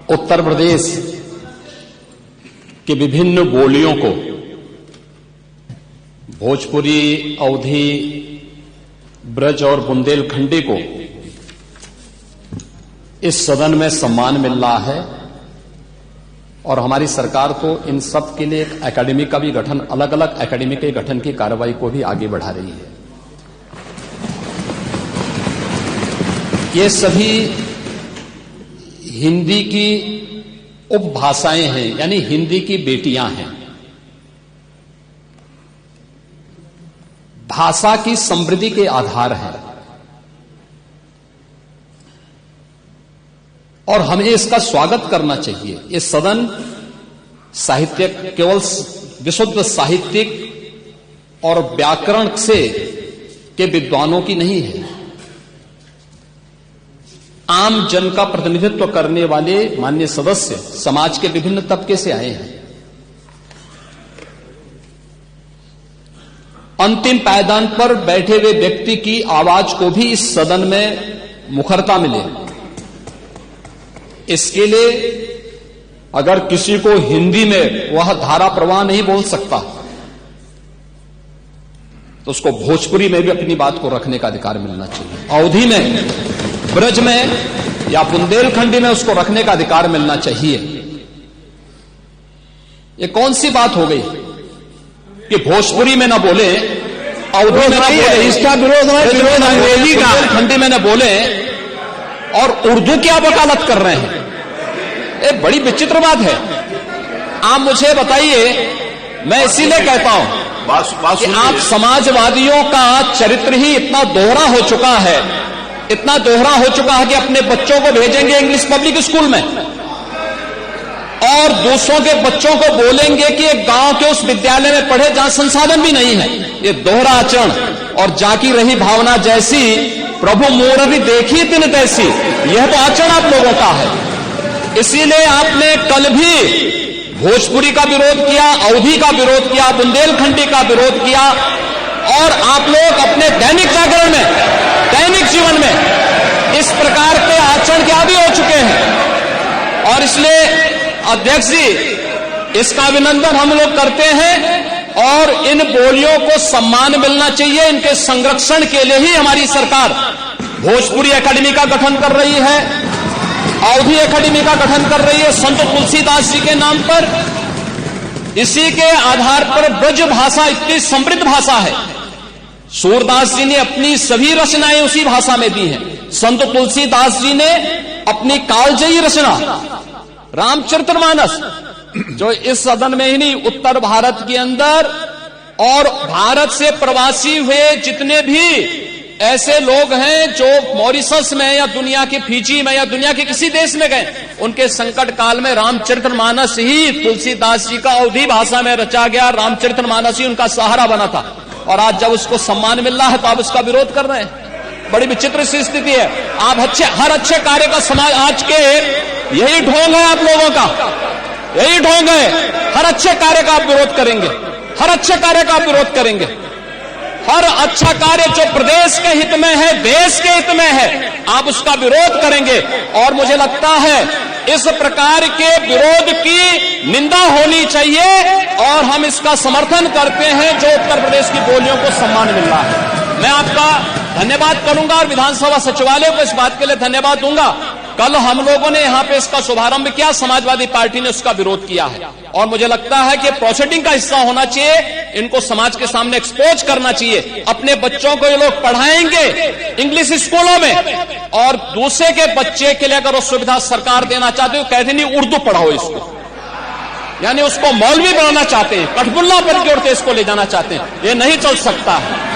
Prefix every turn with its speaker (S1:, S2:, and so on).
S1: उत्तर प्रदेश के विभिन्न बोलियों को, भोजपुरी, अवधी, ब्रज और बुंदेलखंडी को इस सदन में सम्मान मिल रहा है और हमारी सरकार तो इन सब के लिए एक एकेडमी का भी गठन, अलग अलग एकेडमी के गठन की कार्रवाई को भी आगे बढ़ा रही है। ये सभी हिंदी की उपभाषाएं हैं, यानी हिंदी की बेटियां हैं। भाषा की समृद्धि के आधार हैं और हमें इसका स्वागत करना चाहिए। ये सदन साहित्य केवल विशुद्ध साहित्यिक और व्याकरण से के विद्वानों की नहीं है, आम जन का प्रतिनिधित्व करने वाले माननीय सदस्य समाज के विभिन्न तबके से आए हैं। अंतिम पायदान पर बैठे हुए व्यक्ति की आवाज को भी इस सदन में मुखरता मिले, इसके लिए अगर किसी को हिंदी में वह धारा प्रवाह नहीं बोल सकता तो उसको भोजपुरी में भी अपनी बात को रखने का अधिकार मिलना चाहिए, अवधी में, ब्रज में या बुंदेलखंडी में उसको रखने का अधिकार मिलना चाहिए। ये कौन सी बात हो गई कि भोजपुरी में न बोले, अवधी में न बोले,
S2: इसका विरोध अंग्रेजी का,
S1: बुंदेलखंडी में न बोले और उर्दू की आप वकालत कर रहे हैं। ये बड़ी विचित्र बात है। आप मुझे बताइए, मैं इसीलिए कहता हूं कि आप समाजवादियों का चरित्र ही इतना दोहरा हो चुका है, इतना दोहरा हो चुका है कि अपने बच्चों को भेजेंगे इंग्लिश पब्लिक स्कूल में और दूसरों के बच्चों को बोलेंगे कि एक गांव के उस विद्यालय में पढ़े जहां संसाधन भी नहीं है। ये दोहरा आचरण और जाकी रही भावना जैसी प्रभु मूर्ति देखी तिन तैसी, यह तो आचरण आप लोगों का है। इसीलिए आपने कल भी भोजपुरी का विरोध किया, अवधी का विरोध किया, बुंदेलखंडी का विरोध किया और आप लोग अपने दैनिक जागरण में, दैनिक जीवन में इस प्रकार के आचरण के आदी हो चुके हैं। और इसलिए अध्यक्ष जी, इसका अभिनंदन हम लोग करते हैं और इन बोलियों को सम्मान मिलना चाहिए। इनके संरक्षण के लिए ही हमारी सरकार भोजपुरी एकेडमी का गठन कर रही है, अवधी एकेडमी का गठन कर रही है संत तुलसीदास जी के नाम पर। इसी के आधार पर ब्रज भाषा इतनी समृद्ध भाषा है। सूरदास जी ने अपनी सभी रचनाएं उसी भाषा में दी हैं। संत तुलसीदास जी ने अपनी कालजयी रचना रामचरितमानस, जो इस सदन में ही नहीं, उत्तर भारत के अंदर और भारत से प्रवासी हुए जितने भी ऐसे लोग हैं जो मॉरिशस में या दुनिया के फिजी में या दुनिया के किसी देश में गए, उनके संकट काल में रामचरितमानस ही तुलसीदास जी का अवधी भाषा में रचा गया, रामचरितमानस ही उनका सहारा बना था। और आज जब उसको सम्मान मिल रहा है तो आप उसका विरोध कर रहे हैं। बड़ी विचित्र सी स्थिति है। आप हर अच्छे कार्य का समाज, आज के यही ढोंग है आप लोगों का, यही ढोंग है। हर अच्छे कार्य का आप विरोध करेंगे, हर अच्छे कार्य का आप विरोध करेंगे। हर अच्छा कार्य जो प्रदेश के हित में है, देश के हित में है, आप उसका विरोध करेंगे। और मुझे लगता है इस प्रकार के विरोध की निंदा होनी चाहिए और हम इसका समर्थन करते हैं जो उत्तर प्रदेश की बोलियों को सम्मान मिल रहा है। मैं आपका धन्यवाद करूंगा और विधानसभा सचिवालय को इस बात के लिए धन्यवाद दूंगा। कल हम लोगों ने यहां पे इसका शुभारंभ किया, समाजवादी पार्टी ने उसका विरोध किया है और मुझे लगता है कि प्रोसीडिंग का हिस्सा होना चाहिए। इनको समाज के सामने एक्सपोज करना चाहिए। अपने बच्चों को ये लोग पढ़ाएंगे इंग्लिश स्कूलों में और दूसरे के बच्चे के लिए अगर वो सुविधा सरकार देना चाहते हो, कहते नहीं उर्दू पढ़ाओ इसको, यानी उसको मौलवी बनाना चाहते हैं, कठपुल्ला पर की ओर से इसको ले जाना चाहते हैं। ये नहीं चल सकता है।